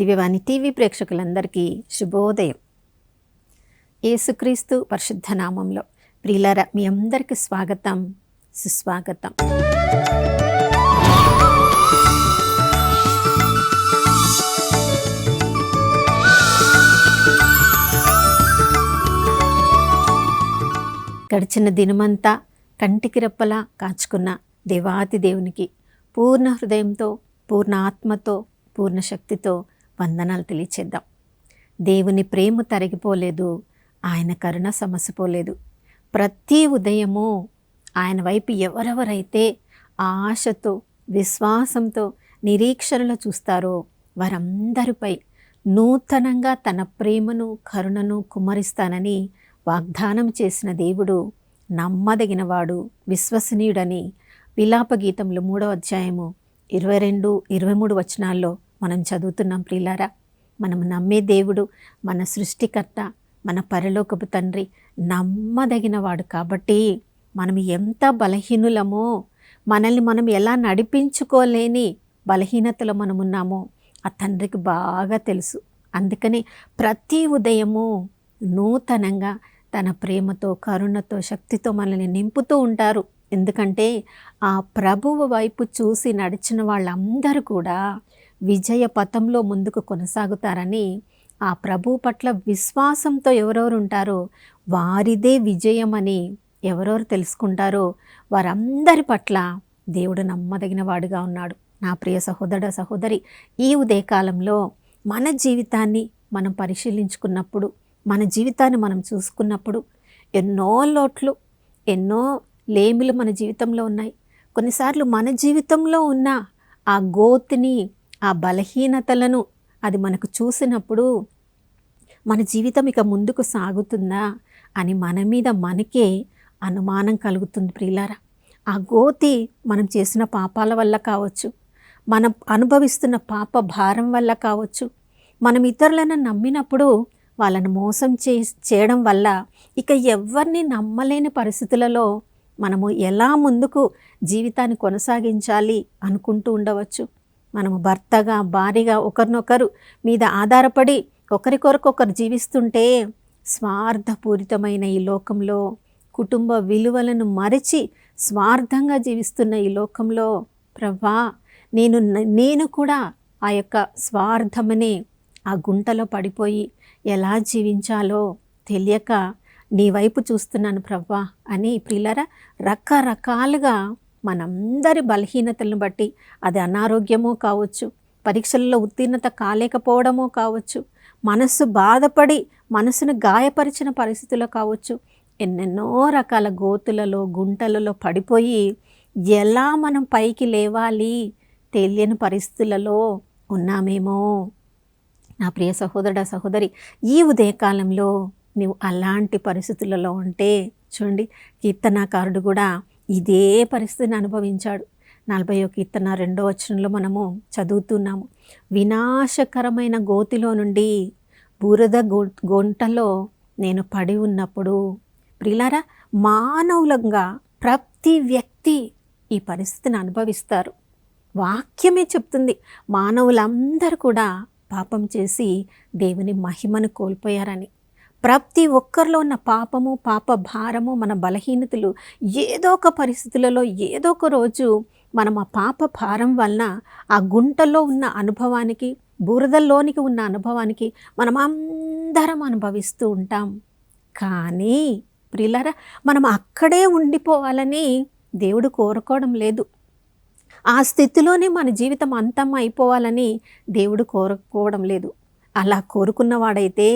దివ్యవాణి TV ప్రేక్షకులందరికీ శుభోదయం. యేసుక్రీస్తు పరిశుద్ధ నామంలో ప్రియులారా, మీ అందరికీ స్వాగతం, సుస్వాగతం. గడిచిన దినమంతా కంటికి రెప్పలా కాచుకున్న దేవాతి దేవునికి పూర్ణ హృదయంతో, పూర్ణ ఆత్మతో, పూర్ణ శక్తితో వందనాలు తెలియచేద్దాం. దేవుని ప్రేమ తరిగిపోలేదు, ఆయన కరుణ సమసిపోలేదు. ప్రతి ఉదయము ఆయన వైపు ఎవరెవరైతే ఆశతో, విశ్వాసంతో, నిరీక్షణలో చూస్తారో వారందరిపై నూతనంగా తన ప్రేమను, కరుణను కుమ్మరిస్తానని వాగ్దానం చేసిన దేవుడు నమ్మదగినవాడు, విశ్వసనీయుడని విలాప గీతంలో 3వ అధ్యాయము 22, 23 వచనాల్లో మనం చదువుతున్నాం. ప్రియులారా, మనం నమ్మే దేవుడు, మన సృష్టికర్త, మన పరలోకపు తండ్రి నమ్మదగినవాడు. కాబట్టి మనం ఎంత బలహీనులమో, మనల్ని మనం ఎలా నడిపించుకోలేని బలహీనతలో మనం ఉన్నామో ఆ తండ్రికి బాగా తెలుసు. అందుకని ప్రతి ఉదయము నూతనంగా తన ప్రేమతో, కరుణతో, శక్తితో మనల్ని నింపుతూ ఉంటారు. ఎందుకంటే ఆ ప్రభువు వైపు చూసి నడిచిన వాళ్ళందరూ కూడా విజయ పథంలో ముందుకు కొనసాగుతారని, ఆ ప్రభువు పట్ల విశ్వాసంతో ఎవరెవరు ఉంటారో వారిదే విజయం అని ఎవరెవరు తెలుసుకుంటారో వారందరి పట్ల దేవుడు నమ్మదగిన వాడుగా ఉన్నాడు. నా ప్రియ సహోదర, సహోదరి, ఈ ఉదయకాలంలో మన జీవితాన్ని మనం పరిశీలించుకున్నప్పుడు, మన జీవితాన్ని మనం చూసుకున్నప్పుడు ఎన్నో లోట్లు, ఎన్నో లేమిలు మన జీవితంలో ఉన్నాయి. కొన్నిసార్లు మన జీవితంలో ఉన్న ఆ గోతిని, ఆ బలహీనతలను అది మనకు చూసినప్పుడు మన జీవితం ఇక ముందుకు సాగుతుందా అని మన మీద మనకే అనుమానం కలుగుతుంది. ప్రియులారా, ఆ గోతి మనం చేసిన పాపాల వల్ల కావచ్చు, మనం అనుభవిస్తున్న పాప భారం వల్ల కావచ్చు, మనం ఇతరులను నమ్మినప్పుడు వాళ్ళను మోసం చేయడం వల్ల ఇక ఎవరిని నమ్మలేని పరిస్థితులలో మనము ఎలా ముందుకు జీవితాన్ని కొనసాగించాలి అనుకుంటూ ఉండవచ్చు. మనము భర్తగా, భార్యగా ఒకరినొకరు మీద ఆధారపడి ఒకరికొరకొకరు జీవిస్తుంటే స్వార్థపూరితమైన ఈ లోకంలో, కుటుంబ విలువలను మరిచి స్వార్థంగా జీవిస్తున్న ఈ లోకంలో ప్రభా, నేను కూడా ఆ యొక్క స్వార్థమనే ఆ గుంటలో పడిపోయి ఎలా జీవించాలో తెలియక నీ వైపు చూస్తున్నాను ప్రభా అని ప్రియులారా, రకరకాలుగా మనందరి బలహీనతలను బట్టి, అది అనారోగ్యమో కావచ్చు, పరీక్షల్లో ఉత్తీర్ణత కాలేకపోవడమో కావచ్చు, మనస్సు బాధపడి మనసును గాయపరిచిన పరిస్థితుల్లో కావచ్చు, ఎన్నెన్నో రకాల గోతులలో, గుంటలలో పడిపోయి ఎలా మనం పైకి లేవాలి తెలియని పరిస్థితులలో ఉన్నామేమో. నా ప్రియ సహోదరుడా, సహోదరి, ఈ ఉదయకాలంలో నువ్వు అలాంటి పరిస్థితులలో ఉంటే చూడండి, కీర్తనాకారుడు కూడా ఇదే పరిస్థితిని అనుభవించాడు. 40వ కీర్తన 2వ వచనంలో మనము చదువుతున్నాము, వినాశకరమైన గోతిలో నుండి బురద గుంటలో నేను పడి ఉన్నప్పుడు. ప్రియులారా, మానవులంగా ప్రతి వ్యక్తి ఈ పరిస్థితిని అనుభవిస్తారు. వాక్యమే చెప్తుంది, మానవులందరూ కూడా పాపం చేసి దేవుని మహిమను కోల్పోయారని. ప్రతి ఒక్కరిలో ఉన్న పాపము, పాప భారము, మన బలహీనతలు ఏదో ఒక పరిస్థితులలో, ఏదో ఒక రోజు మనం ఆ పాప భారం వలన ఆ గుంటలో ఉన్న అనుభవానికి, బురదల్లోనికి ఉన్న అనుభవానికి మనం అందరం అనుభవిస్తూ ఉంటాం. కానీ ప్రియులారా, మనం అక్కడే ఉండిపోవాలని దేవుడు కోరుకోవడం లేదు. ఆ స్థితిలోనే మన జీవితం అంతం అయిపోవాలని దేవుడు కోరుకోవడం లేదు. అలా కోరుకున్నవాడైతే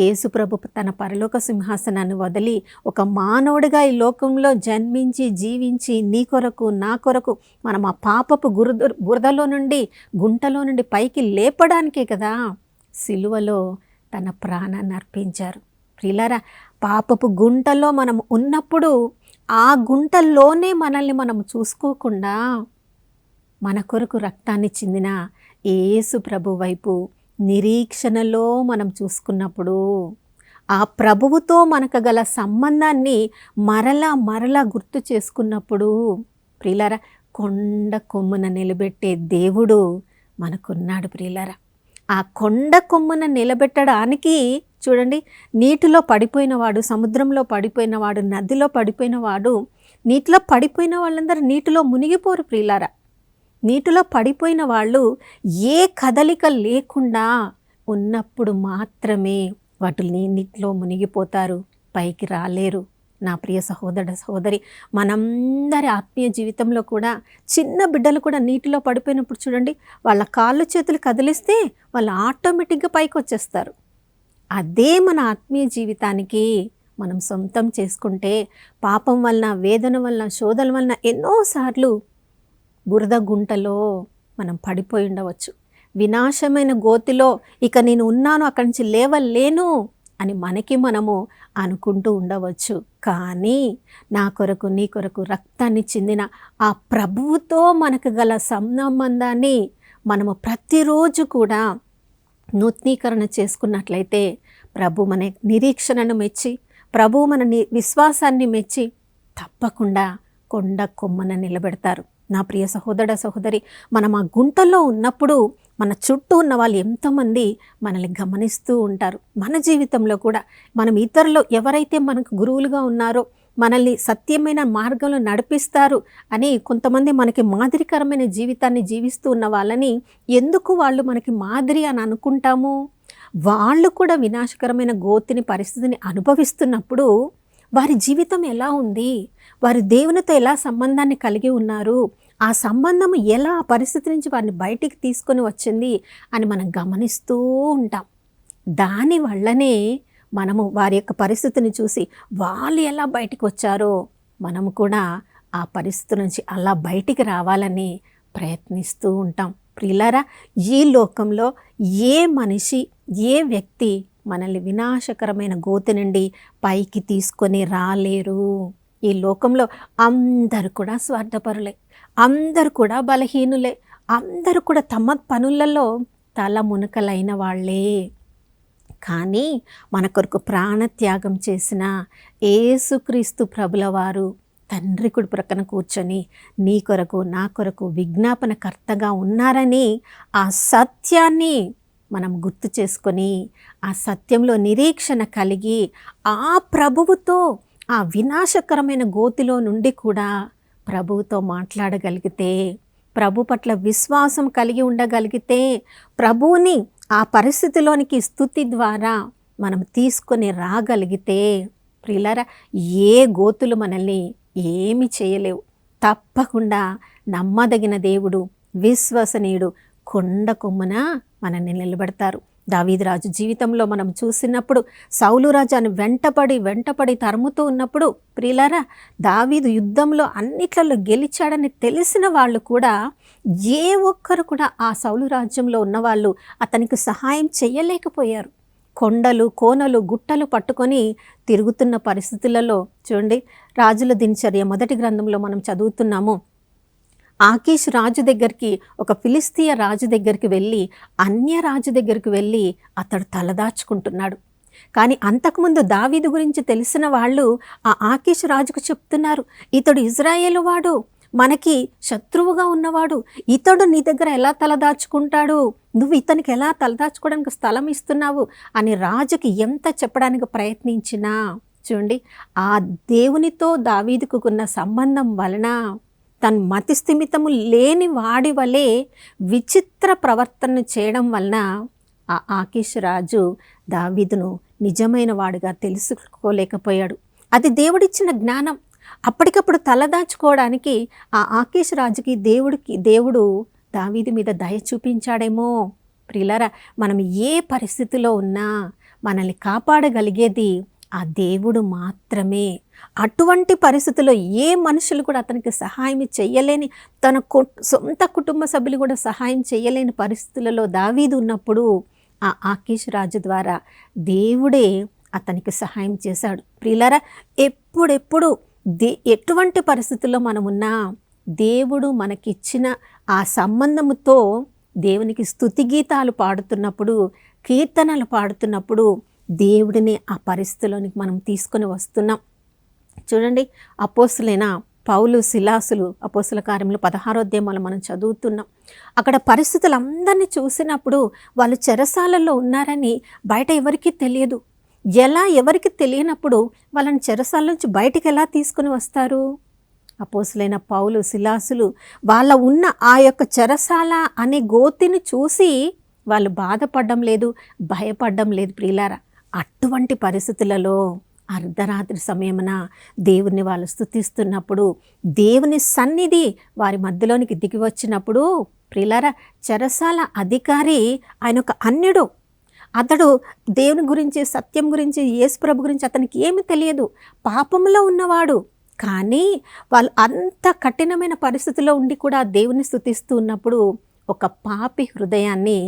యేసు ప్రభు తన పరలోక సింహాసనాన్ని వదిలి ఒక మానవుడిగా ఈ లోకంలో జన్మించి, జీవించి నీ కొరకు, నా కొరకు మనం ఆ పాపపు బురదలో నుండి, గుంటలో నుండి పైకి లేపడానికే కదా సిలువలో తన ప్రాణాన్ని అర్పించారు. ప్రియులారా, పాపపు గుంటలో మనం ఉన్నప్పుడు ఆ గుంటల్లోనే మనల్ని మనం చూసుకోకుండా మన కొరకు రక్తాన్ని చిందిన యేసు ప్రభు వైపు నిరీక్షణలో మనం చూసుకున్నప్పుడు, ఆ ప్రభువుతో మనకు గల సంబంధాన్ని మరలా గుర్తు చేసుకున్నప్పుడు, ప్రియులారా, కొండ కొమ్మున నిలబెట్టే దేవుడు మనకున్నాడు. ప్రియులారా, ఆ కొండ కొమ్మున నిలబెట్టడానికి చూడండి, నీటిలో పడిపోయినవాడు, సముద్రంలో పడిపోయినవాడు, నదిలో పడిపోయినవాడు, నీటిలో పడిపోయిన వాళ్ళందరూ నీటిలో మునిగిపోరు ప్రియులారా. నీటిలో పడిపోయిన వాళ్ళు ఏ కదలిక లేకుండా ఉన్నప్పుడు మాత్రమే వాటి నీటిలో మునిగిపోతారు, పైకి రాలేరు. నా ప్రియ సహోదర సహోదరి, మనందరి ఆత్మీయ జీవితంలో కూడా చిన్న బిడ్డలు కూడా నీటిలో పడిపోయినప్పుడు చూడండి, వాళ్ళ కాళ్ళు చేతులు కదిలిస్తే వాళ్ళు ఆటోమేటిక్గా పైకి వచ్చేస్తారు. అదే మన ఆత్మీయ జీవితానికి మనం సొంతం చేసుకుంటే పాపం వలన, వేదన వలన, శోధన వలన ఎన్నోసార్లు బురద గుంటలో మనం పడిపోయి ఉండవచ్చు. వినాశమైన గోతిలో ఇక నేను ఉన్నాను, అక్కడి నుంచి లేవలేను అని మనకి మనము అనుకుంటూ ఉండవచ్చు. కానీ నా కొరకు నీ కొరకు రక్తాన్ని చిందిన ఆ ప్రభువుతో మనకు గల సంబంధాన్ని మనము ప్రతిరోజు కూడా నూతనీకరణ చేసుకున్నట్లయితే ప్రభు మన నిరీక్షణను మెచ్చి, ప్రభు మన విశ్వాసాన్ని మెచ్చి తప్పకుండా కొండ కొమ్మన నిలబెడతారు. నా ప్రియ సహోదర సహోదరి, మనం ఆ గుంటలో ఉన్నప్పుడు మన చుట్టూ ఉన్న వాళ్ళు ఎంతోమంది మనల్ని గమనిస్తూ ఉంటారు. మన జీవితంలో కూడా మనం ఇతరులు ఎవరైతే మనకు గురువులుగా ఉన్నారో, మనల్ని సత్యమైన మార్గంలో నడిపిస్తారు అని కొంతమంది మనకి మాదిరికరమైన జీవితాన్ని జీవిస్తూ ఉన్న వాళ్ళని ఎందుకు వాళ్ళు మనకి మాదిరి అని అనుకుంటాము? వాళ్ళు కూడా వినాశకరమైన గోతిని పరిస్థితిని అనుభవిస్తున్నప్పుడు వారి జీవితం ఎలా ఉంది, వారి దేవునితో ఎలా సంబంధాన్ని కలిగి ఉన్నారు, ఆ సంబంధం ఎలా ఆ పరిస్థితి నుంచి వారిని బయటికి తీసుకొని వచ్చింది అని మనం గమనిస్తూ ఉంటాం. దానివల్లనే మనము వారి యొక్క పరిస్థితిని చూసి వాళ్ళు ఎలా బయటికి వచ్చారో మనము కూడా ఆ పరిస్థితి నుంచి అలా బయటికి రావాలని ప్రయత్నిస్తూ ఉంటాం. ప్రియులారా, ఈ లోకంలో ఏ మనిషి, ఏ వ్యక్తి మనల్ని వినాశకరమైన గోతి నుండి పైకి తీసుకొని రాలేరు. ఈ లోకంలో అందరూ కూడా స్వార్థపరులే, అందరూ కూడా బలహీనులే, అందరూ కూడా తమ పనులలో తల మునకలైన వాళ్ళే. కానీ మన కొరకు ప్రాణత్యాగం చేసిన యేసుక్రీస్తు ప్రభుల వారు తండ్రి కుడి ప్రక్కన కూర్చొని నీ కొరకు నా కొరకు విజ్ఞాపనకర్తగా ఉన్నారని ఆ సత్యాన్ని మనం గుర్తు చేసుకొని ఆ సత్యంలో నిరీక్షణ కలిగి ఆ ప్రభువుతో ఆ వినాశకరమైన గోతిలో నుండి కూడా ప్రభువుతో మాట్లాడగలిగితే, ప్రభు పట్ల విశ్వాసం కలిగి ఉండగలిగితే, ప్రభువుని ఆ పరిస్థితిలోనికి స్తుతి ద్వారా మనం తీసుకొని రాగలిగితే ప్రియులారా, ఏ గోతులు మనల్ని ఏమి చేయలేవు. తప్పకుండా నమ్మదగిన దేవుడు, విశ్వసనీయుడు కొండ కొమ్మున మనల్ని నిలబెడతారు. దావీదు రాజు జీవితంలో మనం చూసినప్పుడు సౌలు రాజాను వెంటపడి తరుముతూ ఉన్నప్పుడు ప్రియులారా, దావీదు యుద్ధంలో అన్నిట్లలో గెలిచాడని తెలిసిన వాళ్ళు కూడా ఏ ఒక్కరు కూడా ఆ సౌలు రాజ్యంలో ఉన్నవాళ్ళు అతనికి సహాయం చేయలేకపోయారు. కొండలు, కోనలు, గుట్టలు పట్టుకొని తిరుగుతున్న పరిస్థితులలో చూడండి, రాజుల దినచర్య 1 గ్రంథంలో మనం చదువుతున్నాము. ఆకీష్ రాజు దగ్గరికి, ఒక ఫిలిస్తీయ రాజు దగ్గరికి వెళ్ళి, అన్య రాజు దగ్గరికి వెళ్ళి అతడు తలదాచుకుంటున్నాడు. కానీ అంతకుముందు దావీదు గురించి తెలిసిన వాళ్ళు ఆ ఆకీష్ రాజుకు చెప్తున్నారు, ఇతడు ఇజ్రాయేలు వాడు, మనకి శత్రువుగా ఉన్నవాడు, ఇతడు నీ దగ్గర ఎలా తలదాచుకుంటాడు, నువ్వు ఇతనికి ఎలా తలదాచుకోవడానికి స్థలం ఇస్తున్నావు అని రాజుకి ఎంత చెప్పడానికి ప్రయత్నించినా చూడండి, ఆ దేవునితో దావీదుకు ఉన్న సంబంధం వలన తన మతిస్థిమితము లేని వాడి వలె విచిత్ర ప్రవర్తన చేయడం వలన ఆ ఆకీష్ రాజు దావీదును నిజమైన వాడుగా తెలుసుకోలేకపోయాడు. అది దేవుడిచ్చిన జ్ఞానం. అప్పటికప్పుడు తలదాచుకోవడానికి ఆ ఆకీష్ రాజుకి దేవుడు దావీదు మీద దయ చూపించాడేమో. ప్రియులారా, మనం ఏ పరిస్థితిలో ఉన్నా మనల్ని కాపాడగలిగేది ఆ దేవుడు మాత్రమే. అటువంటి పరిస్థితుల్లో ఏ మనుషులు కూడా అతనికి సహాయం చేయలేని, తన సొంత కుటుంబ సభ్యులు కూడా సహాయం చేయలేని పరిస్థితులలో దావీదు ఉన్నప్పుడు ఆ ఆకీష్ రాజు ద్వారా దేవుడే అతనికి సహాయం చేశాడు. ప్రియులారా, ఎప్పుడెప్పుడు ఎటువంటి పరిస్థితుల్లో మనమున్నా దేవుడు మనకిచ్చిన ఆ సంబంధముతో దేవునికి స్తుతి గీతాలు పాడుతున్నప్పుడు, కీర్తనలు పాడుతున్నప్పుడు దేవుడిని ఆ పరిస్థితిలోనికి మనం తీసుకొని వస్తున్నాం. చూడండి, అపోస్తులైన పౌలు శిలాసులు అపోస్తుల కార్యములు 16వ అధ్యాయంలో మనం చదువుతున్నాం. అక్కడ పరిస్థితులందరినీ చూసినప్పుడు వాళ్ళు చెరసాలలో ఉన్నారని బయట ఎవరికీ తెలియదు. ఎవరికి తెలియనప్పుడు వాళ్ళని చెరసాల నుంచి బయటికి ఎలా తీసుకుని వస్తారు? అపోస్తులైన పౌలు శిలాసులు వాళ్ళ ఉన్న ఆ యొక్క చెరసాల అనే గోతిని చూసి వాళ్ళు బాధపడడం లేదు, భయపడడం లేదు ప్రియులారా. అటువంటి పరిస్థితులలో అర్ధరాత్రి సమయమున దేవుని వాళ్ళు స్తుతిస్తున్నప్పుడు, దేవుని సన్నిధి వారి మధ్యలోనికి దిగి వచ్చినప్పుడు ప్రియులారా, చెరసాల అధికారి ఆయన ఒక అన్యుడు. అతడు దేవుని గురించి, సత్యం గురించి, యేసుప్రభు గురించి అతనికి ఏమీ తెలియదు, పాపంలో ఉన్నవాడు. కానీ వాళ్ళు అంత కఠినమైన పరిస్థితిలో ఉండి కూడా దేవుని స్తుతిస్తూ ఉన్నప్పుడు ఒక పాపి హృదయాన్ని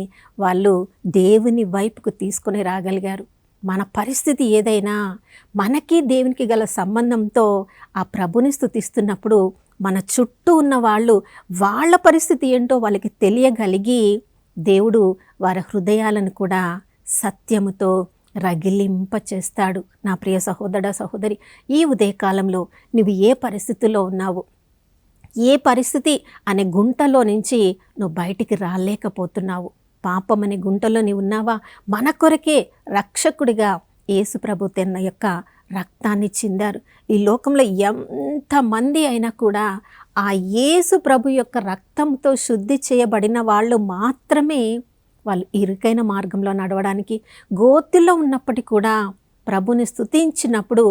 వాళ్ళు దేవుని వైపుకు తీసుకొని రాగలిగారు. మన పరిస్థితి ఏదైనా మనకి దేవునికి గల సంబంధంతో ఆ ప్రభుని స్తుతిస్తున్నప్పుడు మన చుట్టూ ఉన్న వాళ్ళ పరిస్థితి ఏంటో వాళ్ళకి తెలియగలిగి దేవుడు వారి హృదయాలను కూడా సత్యముతో రగిలింప చేస్తాడు. నా ప్రియ సహోదర సహోదరి, ఈ ఉదయకాలంలో నువ్వు ఏ పరిస్థితిలో ఉన్నావు? ఏ పరిస్థితి అనే గుంటలో నుంచి నువ్వు బయటికి రాలేకపోతున్నావు? పాపం అనే గుంటలో నీవు ఉన్నావా? మన కొరకే రక్షకుడిగా యేసుప్రభు తన యొక్క రక్తాన్ని చిందారు. ఈ లోకంలో ఎంతమంది అయినా కూడా ఆ యేసు ప్రభు యొక్క రక్తంతో శుద్ధి చేయబడిన వాళ్ళు మాత్రమే వాళ్ళు ఇరుకైన మార్గంలో నడవడానికి, గోతిలో ఉన్నప్పటికీ కూడా ప్రభుని స్తుతించినప్పుడు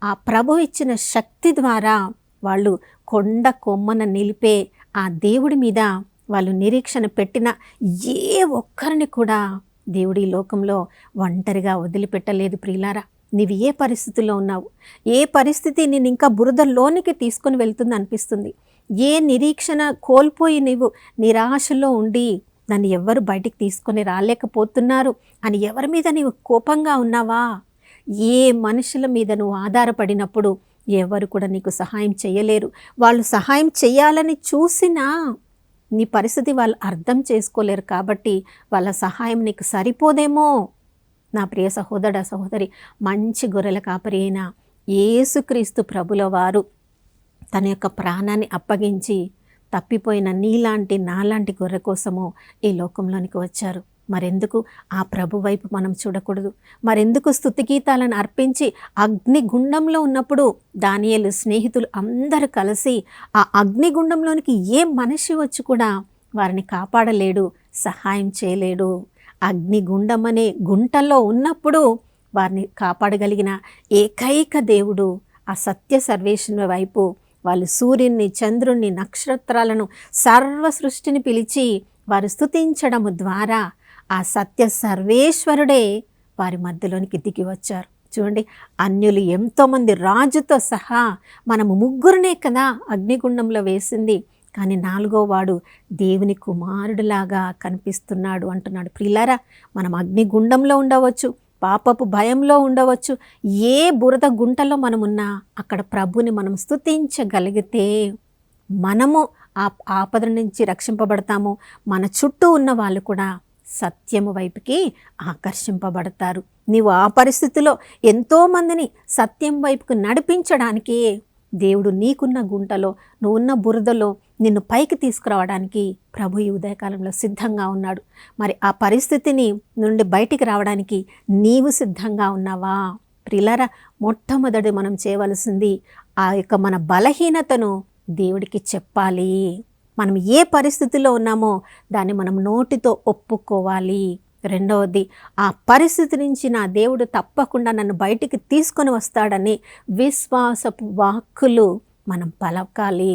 ఆ ప్రభు ఇచ్చిన శక్తి ద్వారా వాళ్ళు కొండ కొమ్మన నిలిపే ఆ దేవుడి మీద వాళ్ళు నిరీక్షణ పెట్టిన ఏ ఒక్కరిని కూడా దేవుడి లోకంలో ఒంటరిగా వదిలిపెట్టలేదు. ప్రియులారా, నీవు ఏ పరిస్థితుల్లో ఉన్నావు? ఏ పరిస్థితి నేను ఇంకా బురదలోనికి తీసుకొని వెళ్తుంది అనిపిస్తుంది? ఏ నిరీక్షణ కోల్పోయి నీవు నిరాశలో ఉండి నన్ను ఎవరు బయటికి తీసుకొని రాలేకపోతున్నారు అని ఎవరి మీద నీవు కోపంగా ఉన్నావా? ఏ మనుషుల మీద నువ్వు ఆధారపడినప్పుడు ఎవరు కూడా నీకు సహాయం చేయలేరు. వాళ్ళు సహాయం చేయాలని చూసినా నీ పరిస్థితి వాళ్ళు అర్థం చేసుకోలేరు కాబట్టి వాళ్ళ సహాయం నీకు సరిపోదేమో. నా ప్రియ సహోదర సహోదరి, మంచి గొర్రెల కాపరి అయిన యేసుక్రీస్తు ప్రభుల వారు తన యొక్క ప్రాణాన్ని అప్పగించి తప్పిపోయిన నీలాంటి నాలాంటి గొర్రె కోసము ఈ లోకంలోనికి వచ్చారు. మరెందుకు ఆ ప్రభు వైపు మనం చూడకూడదు? మరెందుకు స్తుతి గీతాలను అర్పించి అగ్నిగుండంలో ఉన్నప్పుడు దానియేలు స్నేహితులు అందరూ కలిసి ఆ అగ్నిగుండంలోనికి ఏ మనిషి వచ్చి కూడా వారిని కాపాడలేడు, సహాయం చేయలేడు. అగ్నిగుండం అనే గుంటల్లో ఉన్నప్పుడు వారిని కాపాడగలిగిన ఏకైక దేవుడు ఆ సత్య సర్వేశ్వరుని వైపు వాళ్ళు సూర్యుని, చంద్రుణ్ణి, నక్షత్రాలను, సర్వ సృష్టిని పిలిచి వారు స్తుతించడము ద్వారా ఆ సత్య సర్వేశ్వరుడే వారి మధ్యలోనికి దిగి వచ్చారు. చూడండి, అన్యులు ఎంతోమంది రాజుతో సహా మనము ముగ్గురునే కదా అగ్నిగుండంలో వేసింది, కానీ 4వ వాడు దేవుని కుమారుడిలాగా కనిపిస్తున్నాడు అంటున్నాడు. ప్రియులారా, మనం అగ్నిగుండంలో ఉండవచ్చు, పాపపు భయంలో ఉండవచ్చు, ఏ బురద గుంటలో మనమున్నా అక్కడ ప్రభుని మనం స్తుతించగలిగితే మనము ఆ ఆపద నుంచి రక్షింపబడతాము. మన చుట్టూ ఉన్న వాళ్ళు కూడా సత్యము వైపుకి ఆకర్షింపబడతారు. నీవు ఆ పరిస్థితిలో ఎంతోమందిని సత్యం వైపుకు నడిపించడానికి దేవుడు నీకున్న గుంటలో, నువ్వున్న బురదలో నిన్ను పైకి తీసుకురావడానికి ప్రభు ఈ ఉదయకాలంలో సిద్ధంగా ఉన్నాడు. మరి ఆ పరిస్థితిని నుండి బయటికి రావడానికి నీవు సిద్ధంగా ఉన్నావా? ప్రియులారా, మొట్టమొదటి మనం చేయవలసింది ఆ యొక్క మన బలహీనతను దేవుడికి చెప్పాలి. మనం ఏ పరిస్థితిలో ఉన్నామో దాన్ని మనం నోటితో ఒప్పుకోవాలి. రెండవది, ఆ పరిస్థితి నుంచి నా దేవుడు తప్పకుండా నన్ను బయటికి తీసుకొని వస్తాడని విశ్వాసపు వాక్కులు మనం పలకాలి.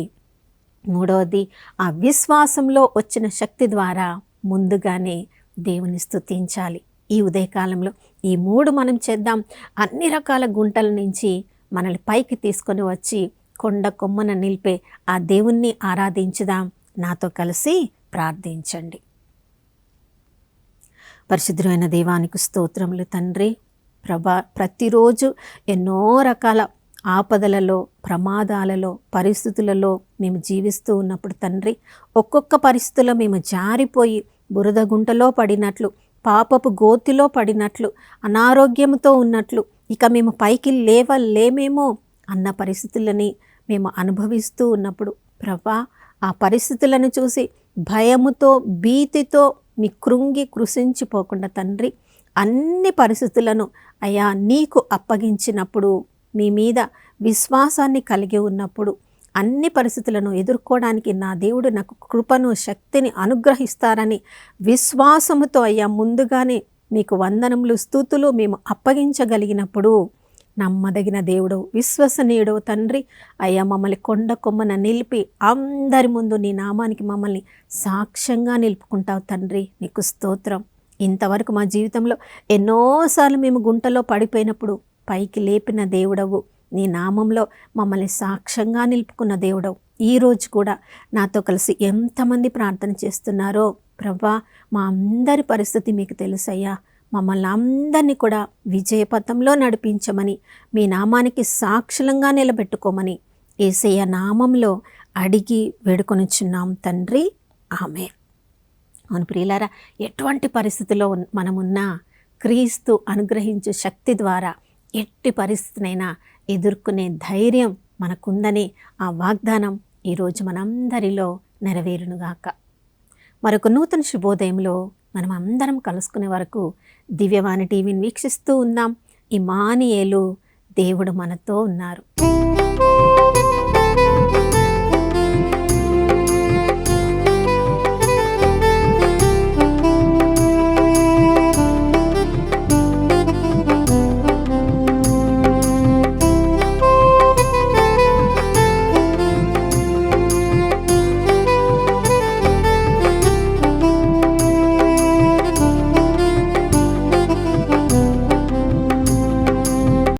మూడవది, ఆ విశ్వాసంలో వచ్చిన శక్తి ద్వారా ముందుగానే దేవుని స్తుతించాలి. ఈ ఉదయకాలంలో ఈ 3 మనం చేద్దాం. అన్ని రకాల గుంటల నుంచి మనల్ని పైకి తీసుకొని వచ్చి కొండ కొమ్మన నిలిపే ఆ దేవుణ్ణి ఆరాధించుదాం. నాతో కలిసి ప్రార్థించండి. పరిశుద్ధమైన దేవానికి స్తోత్రములు తండ్రి. ప్రభా, ప్రతిరోజు ఎన్నో రకాల ఆపదలలో, ప్రమాదాలలో, పరిస్థితులలో మేము జీవిస్తూ ఉన్నప్పుడు తండ్రి, ఒక్కొక్క పరిస్థితుల్లో మేము జారిపోయి బురద గుంటలో పడినట్లు, పాపపు గోతిలో పడినట్లు, అనారోగ్యంతో ఉన్నట్లు, ఇక మేము పైకి లేవలేమేమో అన్న పరిస్థితులని మేము అనుభవిస్తూ ఉన్నప్పుడు ప్రభా, ఆ పరిస్థితులను చూసి భయముతో భీతితో మీ కృంగి కృషించిపోకుండా తండ్రి, అన్ని పరిస్థితులను అయ్యా నీకు అప్పగించినప్పుడు, మీ మీద విశ్వాసాన్ని కలిగి ఉన్నప్పుడు అన్ని పరిస్థితులను ఎదుర్కోవడానికి నా దేవుడు నాకు కృపను శక్తిని అనుగ్రహిస్తారని విశ్వాసముతో అయ్యా ముందుగానే మీకు వందనములు స్తుతులు మేము అప్పగించగలిగినప్పుడు, నమ్మదగిన దేవుడు విశ్వసనీయుడు తండ్రి అయ్యా మమ్మల్ని కొండ కొమ్మన నిలిపి అందరి ముందు నీ నామానికి మమ్మల్ని సాక్ష్యంగా నిలుపుకుంటావు తండ్రి. నీకు స్తోత్రం. ఇంతవరకు మా జీవితంలో ఎన్నోసార్లు మేము గుంటలో పడిపోయినప్పుడు పైకి లేపిన దేవుడవు, నీ నామంలో మమ్మల్ని సాక్ష్యంగా నిలుపుకున్న దేవుడవు. ఈరోజు కూడా నాతో కలిసి ఎంతమంది ప్రార్థన చేస్తున్నారో ప్రభా, మా అందరి పరిస్థితి మీకు తెలుసయ్యా. మమ్మల్ని అందరినీ కూడా విజయపథంలో నడిపించమని, మీ నామానికి సాక్షులంగా నిలబెట్టుకోమని యేసయ్య నామంలో అడిగి వేడుకొనిచున్నాం తండ్రి. ఆమేన్. అవును ప్రియులారా, ఎటువంటి పరిస్థితిలో మనమున్నా క్రీస్తు అనుగ్రహించు శక్తి ద్వారా ఎట్టి పరిస్థితినైనా ఎదుర్కొనే ధైర్యం మనకుందని ఆ వాగ్దానం ఈరోజు మనందరిలో నెరవేరునుగాక. మరొక నూతన శుభోదయంలో మనం అందరం కలుసుకునే వరకు దివ్యవాణి టీవీని వీక్షిస్తూ ఉన్నాం. ఇమ్మానుయేలు, దేవుడు మనతో ఉన్నారు.